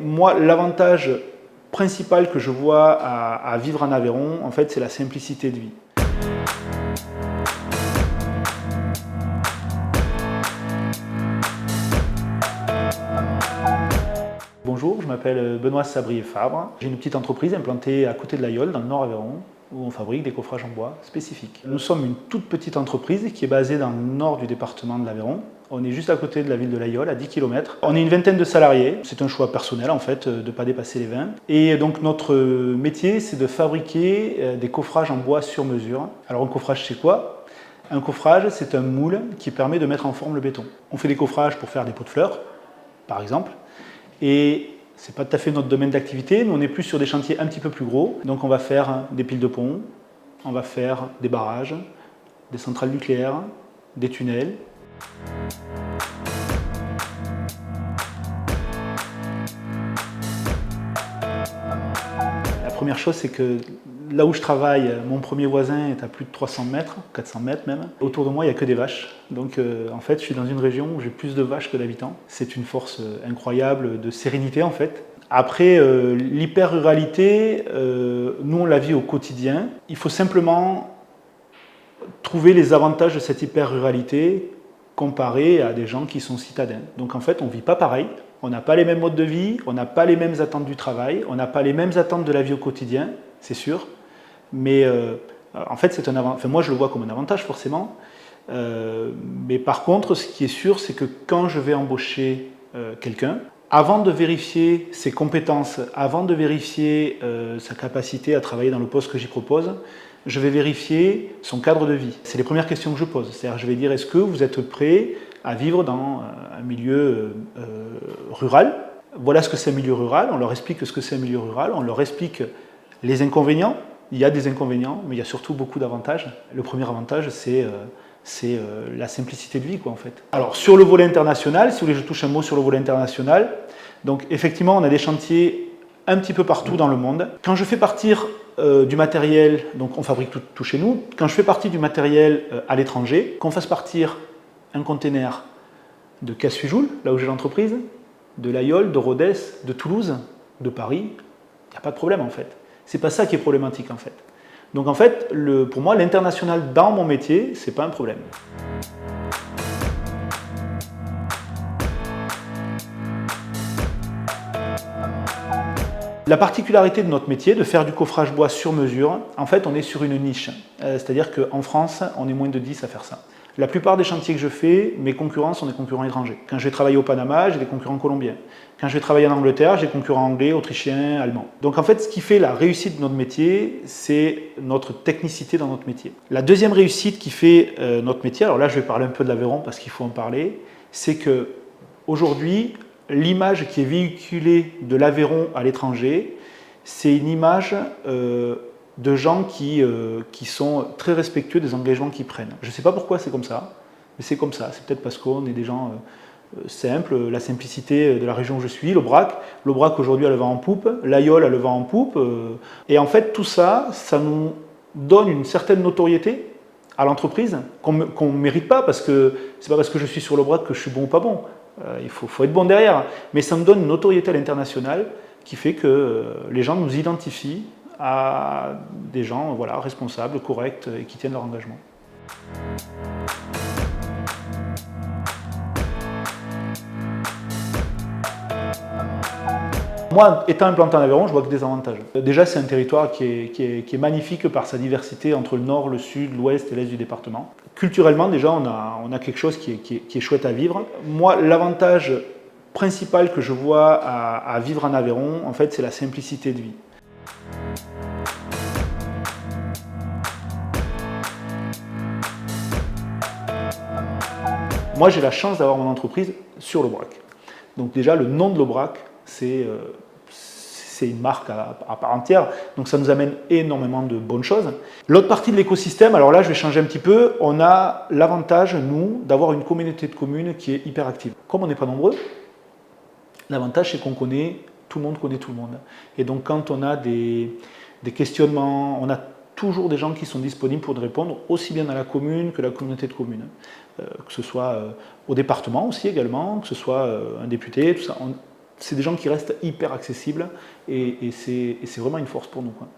moi, l'avantage principal que je vois à vivre en Aveyron, en fait, c'est la simplicité de vie. Bonjour, je m'appelle Benoît Sabrier-Fabre. J'ai une petite entreprise implantée à côté de l'Ailleul, dans le Nord Aveyron, où on fabrique des coffrages en bois spécifiques. Nous sommes une toute petite entreprise qui est basée dans le nord du département de l'Aveyron. On est juste à côté de la ville de l'Ailleul, à 10 km. On est une vingtaine de salariés. C'est un choix personnel en fait, de ne pas dépasser les 20. Et donc notre métier, c'est de fabriquer des coffrages en bois sur mesure. Alors un coffrage, c'est quoi? Un coffrage, c'est un moule qui permet de mettre en forme le béton. On fait des coffrages pour faire des pots de fleurs, par exemple. Et ce n'est pas tout à fait notre domaine d'activité, nous on est plus sur des chantiers un petit peu plus gros. Donc on va faire des piles de pont, on va faire des barrages, des centrales nucléaires, des tunnels. La première chose, c'est que là où je travaille, mon premier voisin est à plus de 300 mètres, 400 mètres même. Autour de moi, il n'y a que des vaches. Donc en fait, je suis dans une région où j'ai plus de vaches que d'habitants. C'est une force incroyable de sérénité en fait. Après, l'hyper-ruralité, nous on la vit au quotidien. Il faut simplement trouver les avantages de cette hyper-ruralité comparé à des gens qui sont citadins. Donc en fait, on ne vit pas pareil. On n'a pas les mêmes modes de vie, on n'a pas les mêmes attentes du travail, on n'a pas les mêmes attentes de la vie au quotidien, c'est sûr. Mais en fait, c'est un avantage. Enfin, moi, je le vois comme un avantage, forcément. Mais par contre, ce qui est sûr, c'est que quand je vais embaucher quelqu'un, avant de vérifier ses compétences, avant de vérifier sa capacité à travailler dans le poste que j'y propose, je vais vérifier son cadre de vie. C'est les premières questions que je pose. C'est-à-dire, je vais dire, est-ce que vous êtes prêt à vivre dans un milieu rural? Voilà ce que c'est un milieu rural. On leur explique ce que c'est un milieu rural. On leur explique les inconvénients. Il y a des inconvénients, mais il y a surtout beaucoup d'avantages. Le premier avantage, c'est la simplicité de vie, quoi, en fait. Alors, sur le volet international, si vous voulez, je touche un mot sur le volet international. Donc, effectivement, on a des chantiers un petit peu partout dans le monde. Quand je fais partir du matériel, donc on fabrique tout chez nous, quand je fais partie du matériel à l'étranger, qu'on fasse partir un container de Casse-Fujoul, là où j'ai l'entreprise, de l'Ailleul, de Rodez, de Toulouse, de Paris, il n'y a pas de problème en fait. C'est pas ça qui est problématique en fait. Donc en fait, pour moi, l'international dans mon métier, c'est pas un problème. La particularité de notre métier, de faire du coffrage bois sur mesure, en fait, on est sur une niche. C'est-à-dire qu'en France, on est moins de 10 à faire ça. La plupart des chantiers que je fais, mes concurrents sont des concurrents étrangers. Quand je vais travailler au Panama, j'ai des concurrents colombiens. Quand je vais travailler en Angleterre, j'ai des concurrents anglais, autrichiens, allemands. Donc en fait, ce qui fait la réussite de notre métier, c'est notre technicité dans notre métier. La deuxième réussite qui fait notre métier, alors là je vais parler un peu de l'Aveyron parce qu'il faut en parler, c'est que aujourd'hui, l'image qui est véhiculée de l'Aveyron à l'étranger, c'est une image de gens qui sont très respectueux des engagements qu'ils prennent. Je ne sais pas pourquoi c'est comme ça, mais c'est comme ça. C'est peut-être parce qu'on est des gens simples, la simplicité de la région où je suis, l'Aubrac aujourd'hui a le vent en poupe, l'Ailleul a le vent en poupe. Et en fait, tout ça, ça nous donne une certaine notoriété à l'entreprise qu'on ne mérite pas, parce que c'est pas parce que je suis sur l'Aubrac que je suis bon ou pas bon. Il faut être bon derrière, mais ça me donne une notoriété à l'international qui fait que les gens nous identifient à des gens voilà, responsables, corrects et qui tiennent leur engagement. Moi, étant implanté en Aveyron, je vois que des avantages. Déjà, c'est un territoire qui est magnifique par sa diversité entre le nord, le sud, l'ouest et l'est du département. Culturellement, déjà, on a quelque chose qui est chouette à vivre. Moi, l'avantage principal que je vois à vivre en Aveyron, en fait, c'est la simplicité de vie. Moi, j'ai la chance d'avoir mon entreprise sur l'Aubrac. Donc déjà, le nom de l'Aubrac, c'est une marque à part entière, donc ça nous amène énormément de bonnes choses. L'autre partie de l'écosystème, alors là je vais changer un petit peu, on a l'avantage, nous, d'avoir une communauté de communes qui est hyper active. Comme on n'est pas nombreux, l'avantage c'est qu'on connaît, tout le monde connaît tout le monde. Et donc quand on a des questionnements, on a toujours des gens qui sont disponibles pour répondre, aussi bien dans la commune que la communauté de communes. Que ce soit au département aussi également, que ce soit un député, tout ça. c'est des gens qui restent hyper accessibles et c'est vraiment une force pour nous, quoi.